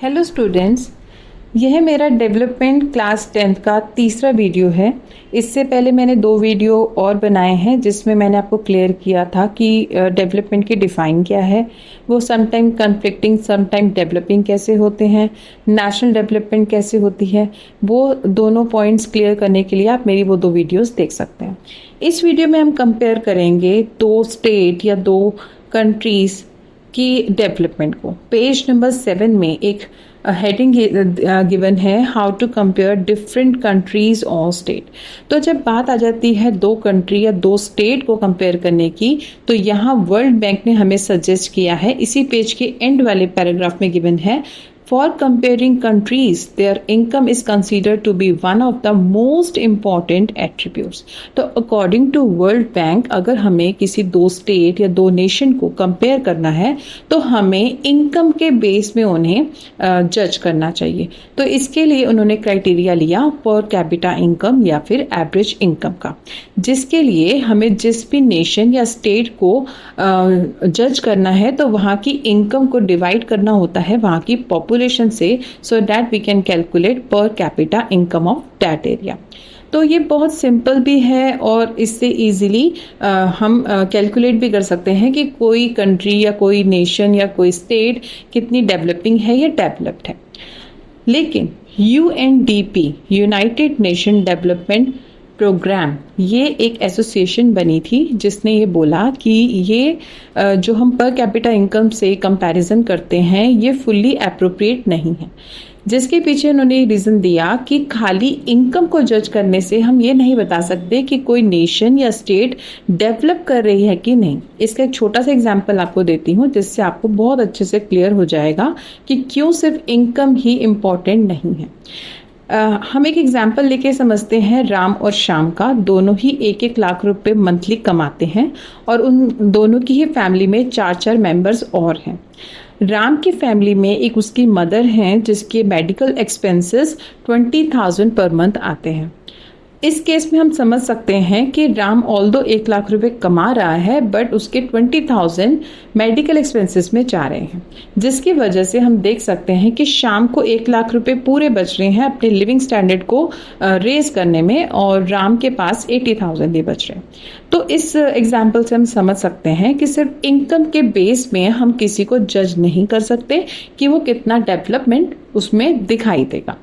Hello students, यह मेरा development class 10th का तीसरा वीडियो है। इससे पहले मैंने 2 वीडियो और बनाए हैं जिसमें मैंने आपको क्लियर किया था कि डेवलपमेंट की डिफ़ाइन क्या है, वो समटाइम कन्फ्लिक्टिंग समटाइम डेवलपिंग कैसे होते हैं, नेशनल डेवलपमेंट कैसे होती है। वो दोनों पॉइंट्स क्लियर करने के लिए आप मेरी वो 2 वीडियोस देख सकते हैं। इस वीडियो में हम कंपेयर करेंगे 2 स्टेट या 2 कंट्रीज़ की डेवलपमेंट को। पेज नंबर 7 में एक हेडिंग गिवन है, how to compare different countries और स्टेट। तो जब बात आ जाती है 2 कंट्री या 2 स्टेट को कंपेयर करने की, तो यहाँ वर्ल्ड बैंक ने हमें सजेस्ट किया है, इसी पेज के एंड वाले पैराग्राफ में गिवन है, For comparing countries, their income is considered to be one of the most important attributes. तो according to World Bank, अगर हमें किसी 2 स्टेट या 2 नेशन को कंपेयर करना है तो हमें इनकम के बेस में उन्हें जज करना चाहिए। तो इसके लिए उन्होंने क्राइटेरिया लिया पर कैपिटा इनकम या फिर एवरेज इनकम का, जिसके लिए हमें जिस भी नेशन या स्टेट को जज करना है तो वहाँ की इनकम को डिवाइड करना होता है वहाँ की पॉपुलेशन से, so that we can calculate per capita income of that area। तो ये बहुत सिंपल भी है और इससे इजीली हम कैलकुलेट भी कर सकते हैं कि कोई कंट्री या कोई नेशन या कोई स्टेट कितनी डेवलपिंग है या डेवलप्ड है। लेकिन UNDP, United Nation development programme, ये एक एसोसिएशन बनी थी जिसने ये बोला कि ये जो हम पर कैपिटा इनकम से कंपैरिजन करते हैं ये फुल्ली एप्रोप्रिएट नहीं है। जिसके पीछे उन्होंने रीज़न दिया कि खाली इनकम को जज करने से हम ये नहीं बता सकते कि कोई नेशन या स्टेट डेवलप कर रही है कि नहीं। इसका एक छोटा सा एग्जांपल आपको देती हूँ जिससे आपको बहुत अच्छे से क्लियर हो जाएगा कि क्यों सिर्फ इनकम ही इम्पॉर्टेंट नहीं है। हम एक एग्जाम्पल लेके समझते हैं राम और श्याम का। दोनों ही 1-1 लाख रुपए मंथली कमाते हैं और उन दोनों की ही फैमिली में 4-4 मेंबर्स और हैं। राम की फैमिली में एक उसकी मदर हैं जिसके मेडिकल एक्सपेंसेस 20,000 पर मंथ आते हैं। इस केस में हम समझ सकते हैं कि राम ऑल्दो 1 लाख रुपए कमा रहा है बट उसके 20,000 मेडिकल एक्सपेंसेस में जा रहे हैं, जिसकी वजह से हम देख सकते हैं कि श्याम को 1 लाख रुपए पूरे बच रहे हैं अपने लिविंग स्टैंडर्ड को रेज करने में और राम के पास 80,000 ही बच रहे हैं। तो इस एग्जाम्पल से हम समझ सकते हैं कि सिर्फ इनकम के बेस में हम किसी को जज नहीं कर सकते कि वो कितना डेवलपमेंट उसमें दिखाई देगा।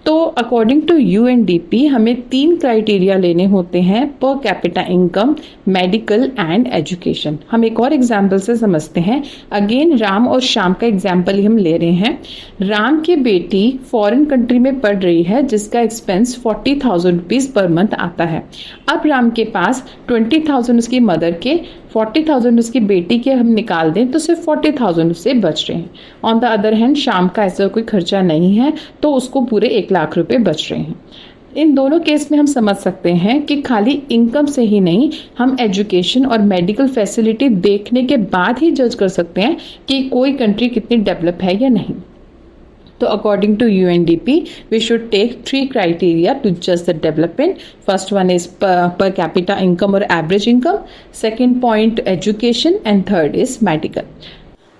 तो अकॉर्डिंग टू UNDP हमें 3 क्राइटेरिया लेने होते हैं, per capita income, medical and education. हम एक और एग्जाम्पल से समझते हैं। अगेन राम और श्याम का एग्जाम्पल ही हम ले रहे हैं। राम की बेटी फॉरेन कंट्री में पढ़ रही है जिसका एक्सपेंस 40,000 रुपीज पर मंथ आता है। अब राम के पास 20,000 उसकी मदर के, 40,000 उसकी बेटी के हम निकाल दें तो सिर्फ 40,000 उससे बच रहे हैं। On the other hand Shyam का ऐसा कोई खर्चा नहीं है तो उसको पूरे 1 लाख रुपए बच रहे हैं। इन दोनों केस में हम समझ सकते हैं कि खाली इनकम से ही नहीं, हम एजुकेशन और मेडिकल फैसिलिटी देखने के बाद ही जज कर सकते हैं कि कोई कंट्री कितनी डेवलप है या नहीं। So according to UNDP, we should take 3 criteria to judge the development. First one is per capita income or average income. Second point education and third is medical.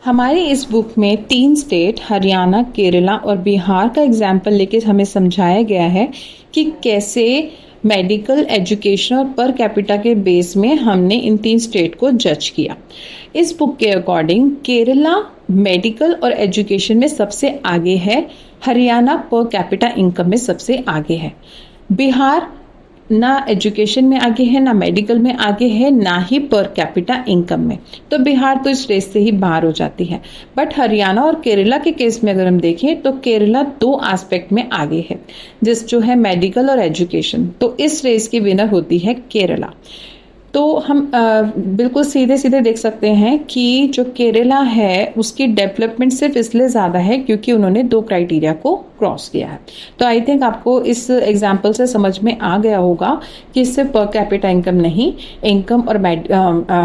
हमारी इस बुक में 3 state Haryana, Kerala और बिहार का example लेके हमें समझाया गया है कि कैसे मेडिकल, एजुकेशन और पर कैपिटा के बेस में हमने इन 3 स्टेट को जज किया। इस बुक के अकॉर्डिंग केरला मेडिकल और एजुकेशन में सबसे आगे है, हरियाणा पर कैपिटा इनकम में सबसे आगे है, बिहार ना एजुकेशन में आगे है, ना मेडिकल में आगे है, ना ही पर कैपिटा इनकम में। तो बिहार तो इस रेस से ही बाहर हो जाती है। बट हरियाणा और केरला के केस में अगर हम देखें तो केरला 2 एस्पेक्ट में आगे है, जो है मेडिकल और एजुकेशन। तो इस रेस की विनर होती है केरला। तो हम बिल्कुल सीधे सीधे देख सकते हैं कि जो केरला है उसकी डेवलपमेंट सिर्फ इसलिए ज़्यादा है क्योंकि उन्होंने 2 क्राइटेरिया को क्रॉस किया है। तो आई थिंक आपको इस एग्जाम्पल से समझ में आ गया होगा कि सिर्फ पर कैपिटा इनकम नहीं, इनकम और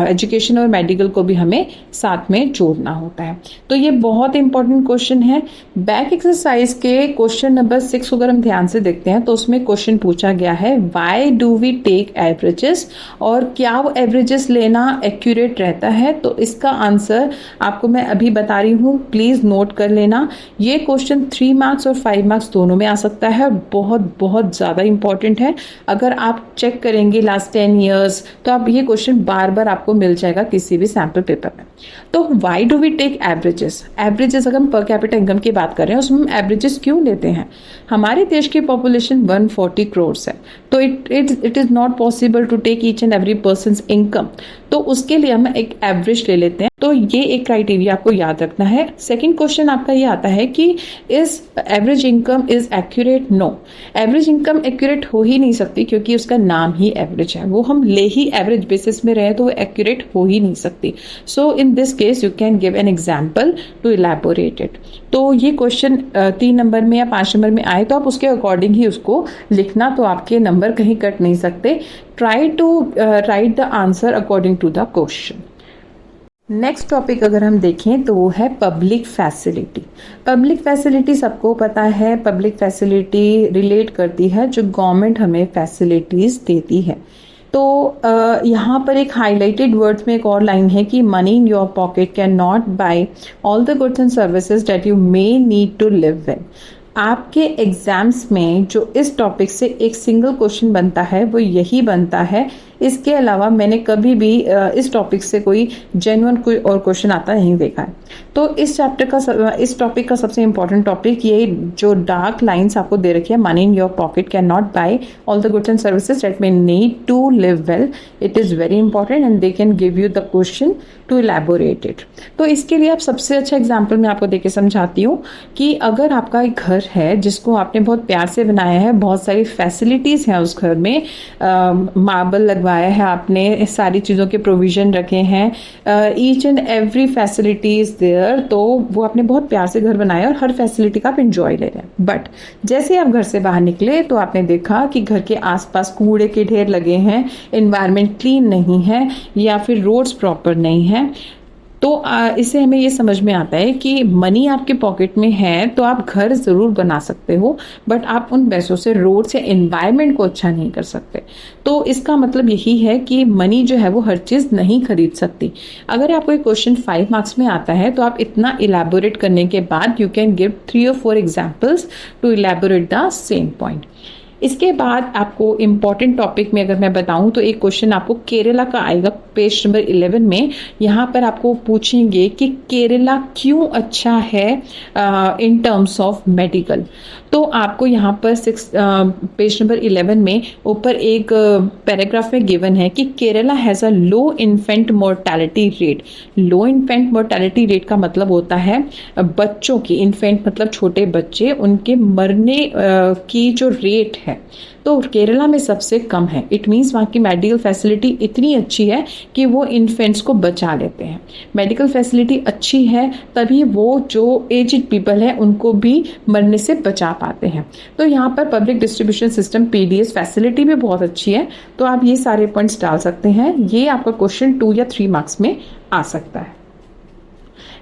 एजुकेशन और मेडिकल को भी हमें साथ में जोड़ना होता है। तो ये बहुत इंपॉर्टेंट क्वेश्चन है। बैक एक्सरसाइज के क्वेश्चन नंबर 6 अगर हम ध्यान से देखते हैं तो उसमें क्वेश्चन पूछा गया है, why do we take averages, और क्या वो एवरेजेस लेना एक्यूरेट रहता है? तो इसका आंसर आपको मैं अभी बता रही हूँ, प्लीज़ नोट कर लेना। ये क्वेश्चन 3 मार्क्स और 5 मार्क्स दोनों में आ सकता है, बहुत बहुत ज़्यादा इंपॉर्टेंट है। अगर आप चेक करेंगे लास्ट 10 ईयर्स तो आप ये क्वेश्चन बार बार आपको मिल जाएगा किसी भी सैम्पल पेपर में। तो why do we take averages? Averages अगर हम पर कैपिटा इनकम की बात कर रहे हैं उसमें हम एवरेजेस क्यों लेते हैं? हमारे देश की पॉपुलेशन 140 करोड़ है, तो it is not possible to take each and every persons income, तो उसके लिए हम एक एवरेज ले लेते हैं। तो ये एक क्राइटेरिया आपको याद रखना है। सेकंड क्वेश्चन आपका ये आता है कि is average income is accurate? No, average income accurate हो ही नहीं सकती क्योंकि उसका नाम ही एवरेज है। वो हम ले ही एवरेज बेसिस में रहे तो वो एक्यूरेट हो ही नहीं सकती। So in this case you can give an example to elaborate it. तो ये क्वेश्चन 3 नंबर में या 5 नंबर में आए तो आप उसके अकॉर्डिंग ही उसको लिखना, तो आपके नंबर कहीं कट नहीं सकते। Try to write the answer according to the question. Next topic अगर हम देखें तो वो है पब्लिक फैसिलिटी। पब्लिक फैसिलिटी सबको पता है, पब्लिक फैसिलिटी रिलेट करती है जो गवर्नमेंट हमें फैसिलिटीज देती है। तो यहाँ पर एक हाईलाइटेड वर्ड्स में एक और लाइन है कि money in your pocket can not buy all the goods and services that you may need to live well. आपके एग्जाम्स में जो इस टॉपिक से एक सिंगल क्वेश्चन बनता है वो यही बनता है। इसके अलावा मैंने कभी भी इस टॉपिक से कोई जेन्युइन कोई और क्वेश्चन आता नहीं देखा है। तो इस टॉपिक का सबसे इंपॉर्टेंट टॉपिक ये जो डार्क लाइंस आपको दे रखी है, money in your pocket can not buy all the goods and services that may need to live well, it is very important and they can give you the question to elaborate it. तो इसके लिए आप सबसे अच्छा example मैं आपको देके समझाती हूँ कि अगर आपका एक घर है जिसको आपने बहुत प्यार से बनाया है, बहुत सारी फैसिलिटीज हैं उस घर में, मार्बल लगवाया है आपने, सारी चीज़ों के प्रोविजन रखे हैं, each and every facility is there, तो वो आपने बहुत प्यार से घर बनाया और हर फैसिलिटी का आप इंजॉय ले रहे हैं। बट जैसे आप घर से बाहर निकले तो आपने देखा कि घर के आसपास कूड़े के ढेर लगे हैं, एनवायरनमेंट क्लीन नहीं है या फिर रोड्स प्रॉपर नहीं है। तो इससे हमें ये समझ में आता है कि मनी आपके पॉकेट में है तो आप घर ज़रूर बना सकते हो, बट आप उन पैसों से रोड से एनवायरनमेंट को अच्छा नहीं कर सकते। तो इसका मतलब यही है कि मनी जो है वो हर चीज़ नहीं खरीद सकती। अगर आपको एक क्वेश्चन 5 मार्क्स में आता है तो आप इतना इलैबोरेट करने के बाद you can give 3 or 4 examples to elaborate the same point. इसके बाद आपको इम्पॉर्टेंट टॉपिक में अगर मैं बताऊं तो एक क्वेश्चन आपको केरला का आएगा पेज नंबर 11 में। यहाँ पर आपको पूछेंगे कि केरला क्यों अच्छा है इन टर्म्स ऑफ मेडिकल। तो आपको यहाँ पर पेज नंबर 11 में ऊपर एक पैराग्राफ में गिवन है कि Kerala has a low infant mortality rate. Low infant mortality rate का मतलब होता है बच्चों की, इन्फेंट मतलब छोटे बच्चे, उनके मरने की जो रेट है तो केरला में सबसे कम है। इट मीन्स वहाँ की मेडिकल फैसिलिटी इतनी अच्छी है कि वो इन्फेंट्स को बचा लेते हैं। मेडिकल फैसिलिटी अच्छी है तभी वो जो एज्ड पीपल है उनको भी मरने से बचा पाते हैं। तो यहाँ पर public distribution system PDS facility भी बहुत अच्छी है। तो आप ये सारे पॉइंट्स डाल सकते हैं, ये आपका क्वेश्चन 2 या 3 मार्क्स में आ सकता है।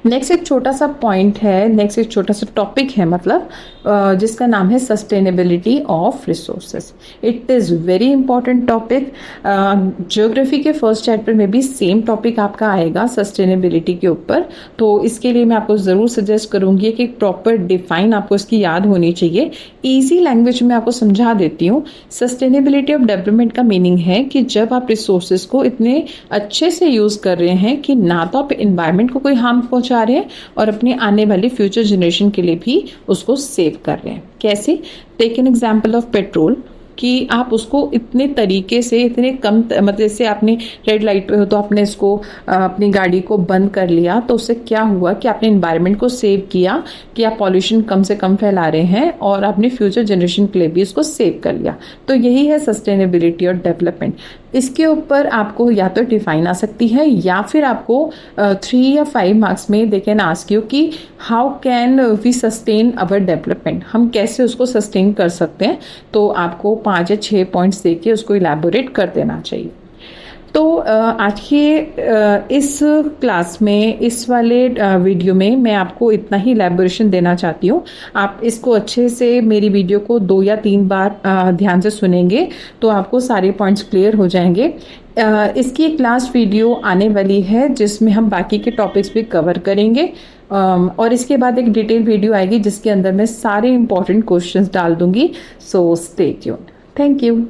नेक्स्ट एक छोटा सा पॉइंट है, नेक्स्ट एक छोटा सा टॉपिक है, मतलब जिसका नाम है sustainability of resources. It is very important topic. Geography के फर्स्ट चैप्टर में भी सेम टॉपिक आपका आएगा सस्टेनेबिलिटी के ऊपर। तो इसके लिए मैं आपको ज़रूर सजेस्ट करूँगी कि प्रॉपर डिफाइन आपको इसकी याद होनी चाहिए। ईजी लैंग्वेज में आपको समझा देती हूँ। सस्टेनेबिलिटी ऑफ डेवलपमेंट का मीनिंग है कि जब आप रिसोर्सेज को इतने अच्छे से यूज़ कर रहे हैं कि ना तो आप इन्वायरमेंट को कोई हार्म पहुँचा रहे हैं और अपने आने वाली फ्यूचर जनरेशन के लिए भी उसको सेव कर रहे हैं। कैसे? Take an example of petrol कि आप उसको इतने तरीके से, इतने कम, मतलब जैसे आपने रेड लाइट पे हो तो आपने इसको अपनी गाड़ी को बंद कर लिया, तो उससे क्या हुआ कि आपने एनवायरनमेंट को सेव किया कि आप पॉल्यूशन कम से कम फैला रहे हैं और आपने फ्यूचर जनरेशन के लिए भी इसको सेव कर लिया। तो यही है सस्टेनेबिलिटी और डेवलपमेंट। इसके ऊपर आपको या तो डिफाइन आ सकती है या फिर आपको 3 या 5 मार्क्स में दे कैन आस्क यू कि how can we sustain our development, हम कैसे उसको सस्टेन कर सकते हैं। तो आपको 5 या 6 पॉइंट्स देके उसको इलैबोरेट कर देना चाहिए। तो आज के इस क्लास में इस वाले वीडियो में मैं आपको इतना ही इलैबोरेशन देना चाहती हूँ। आप इसको अच्छे से मेरी वीडियो को 2 या 3 बार ध्यान से सुनेंगे तो आपको सारे पॉइंट्स क्लियर हो जाएंगे। इसकी एक लास्ट वीडियो आने वाली है जिसमें हम बाकी के टॉपिक्स भी कवर करेंगे और इसके बाद एक डिटेल वीडियो आएगी जिसके अंदर मैं सारे इंपॉर्टेंट क्वेश्चंस डाल दूंगी। So stay tuned. Thank you.